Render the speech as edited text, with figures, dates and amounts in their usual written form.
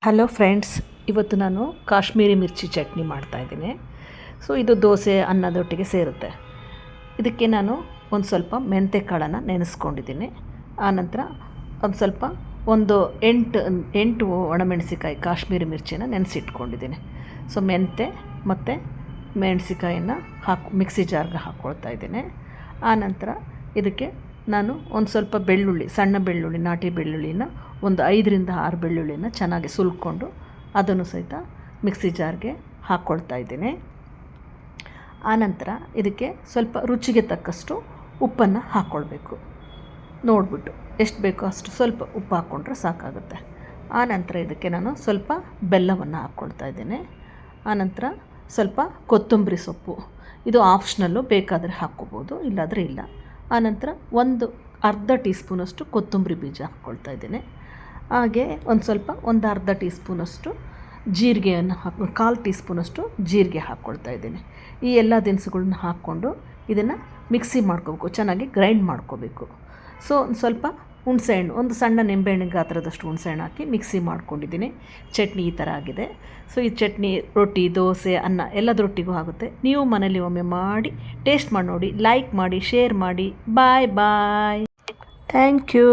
Hello friends, ಇವತ್ತು ನಾನು ಕಾಶ್ಮೀರಿ ಮಿರ್ಚಿ ಚಟ್ನಿ ಮಾಡ್ತಾಯಿದ್ದೀನಿ. ಸೊ ಇದು ದೋಸೆ ಅನ್ನದೊಟ್ಟಿಗೆ ಸೇರುತ್ತೆ. ಇದಕ್ಕೆ ನಾನು ಒಂದು ಸ್ವಲ್ಪ ಮೆಂತ್ಯ ಕಾಳನ್ನು ನೆನೆಸ್ಕೊಂಡಿದ್ದೀನಿ. ಆನಂತರ ಒಂದು 8 ಒಣಮೆಣಸಿಕಾಯಿ ಕಾಶ್ಮೀರಿ ಮಿರ್ಚಿನ ನೆನೆಸಿಟ್ಕೊಂಡಿದ್ದೀನಿ. ಸೊ ಮೆಂತ್ಯ ಮತ್ತು ಮೆಣಸಿಕಾಯನ್ನು ಮಿಕ್ಸಿ ಜಾರ್ಗೆ ಹಾಕ್ಕೊಳ್ತಾ ಇದ್ದೀನಿ. ಆನಂತರ ಇದಕ್ಕೆ ನಾನು ಒಂದು ಸ್ವಲ್ಪ ಬೆಳ್ಳುಳ್ಳಿ, ಸಣ್ಣ ಬೆಳ್ಳುಳ್ಳಿ, ನಾಟಿ ಬೆಳ್ಳುಳ್ಳಿನ ಒಂದು 5ರಿಂದ 6 ಬೆಳ್ಳುಳ್ಳಿನ ಚೆನ್ನಾಗಿ ಸುಲ್ಕೊಂಡು ಅದನ್ನು ಸಹಿತ ಮಿಕ್ಸಿ ಜಾರ್ಗೆ ಹಾಕ್ಕೊಳ್ತಾ ಇದ್ದೀನಿ. ಆನಂತರ ಇದಕ್ಕೆ ಸ್ವಲ್ಪ ರುಚಿಗೆ ತಕ್ಕಷ್ಟು ಉಪ್ಪನ್ನು ಹಾಕ್ಕೊಳ್ಬೇಕು. ನೋಡಿಬಿಟ್ಟು ಎಷ್ಟು ಬೇಕೋ ಅಷ್ಟು ಸ್ವಲ್ಪ ಉಪ್ಪು ಹಾಕ್ಕೊಂಡ್ರೆ ಸಾಕಾಗುತ್ತೆ. ಆನಂತರ ಇದಕ್ಕೆ ನಾನು ಸ್ವಲ್ಪ ಬೆಲ್ಲವನ್ನು ಹಾಕ್ಕೊಳ್ತಾ ಇದ್ದೀನಿ. ಆನಂತರ ಸ್ವಲ್ಪ ಕೊತ್ತಂಬರಿ ಸೊಪ್ಪು, ಇದು ಆಪ್ಷನಲ್ಲು, ಬೇಕಾದರೆ ಹಾಕ್ಕೋಬೋದು, ಇಲ್ಲಾದರೆ ಇಲ್ಲ. ಆನಂತರ ಒಂದು ಅರ್ಧ ಟೀ ಸ್ಪೂನಷ್ಟು ಕೊತ್ತಂಬರಿ ಬೀಜ ಹಾಕ್ಕೊಳ್ತಾ ಇದ್ದೀನಿ. ಹಾಗೆ ಒಂದು ಅರ್ಧ ಟೀ ಸ್ಪೂನಷ್ಟು ಜೀರಿಗೆಯನ್ನು 1/4 ಟೀ ಸ್ಪೂನಷ್ಟು ಜೀರಿಗೆ ಹಾಕ್ಕೊಳ್ತಾ ಇದ್ದೀನಿ. ಈ ಎಲ್ಲ ದಿನಸುಗಳನ್ನ ಹಾಕ್ಕೊಂಡು ಇದನ್ನು ಮಿಕ್ಸಿ ಮಾಡ್ಕೋಬೇಕು, ಚೆನ್ನಾಗಿ ಗ್ರೈಂಡ್ ಮಾಡ್ಕೋಬೇಕು. ಸೊ ಒಂದು ಸ್ವಲ್ಪ ಹುಣಸೆಹಣ್ಣು, ಒಂದು ಸಣ್ಣ ನಿಂಬೆಹಣ್ಣಿನ ಗಾತ್ರದಷ್ಟು ಹುಣಸೆಹಣ್ಣು ಹಾಕಿ ಮಿಕ್ಸಿ ಮಾಡ್ಕೊಂಡಿದ್ದೀನಿ. ಚಟ್ನಿ ಈ ಥರ ಆಗಿದೆ. ಸೊ ಈ ಚಟ್ನಿ ರೊಟ್ಟಿ, ದೋಸೆ, ಅನ್ನ ಎಲ್ಲದರೊಟ್ಟಿಗೂ ಆಗುತ್ತೆ. ನೀವು ಮನೇಲಿ ಒಮ್ಮೆ ಮಾಡಿ ಟೇಸ್ಟ್ ಮಾಡಿ ನೋಡಿ, ಲೈಕ್ ಮಾಡಿ, ಶೇರ್ ಮಾಡಿ. Bye bye. Thank you.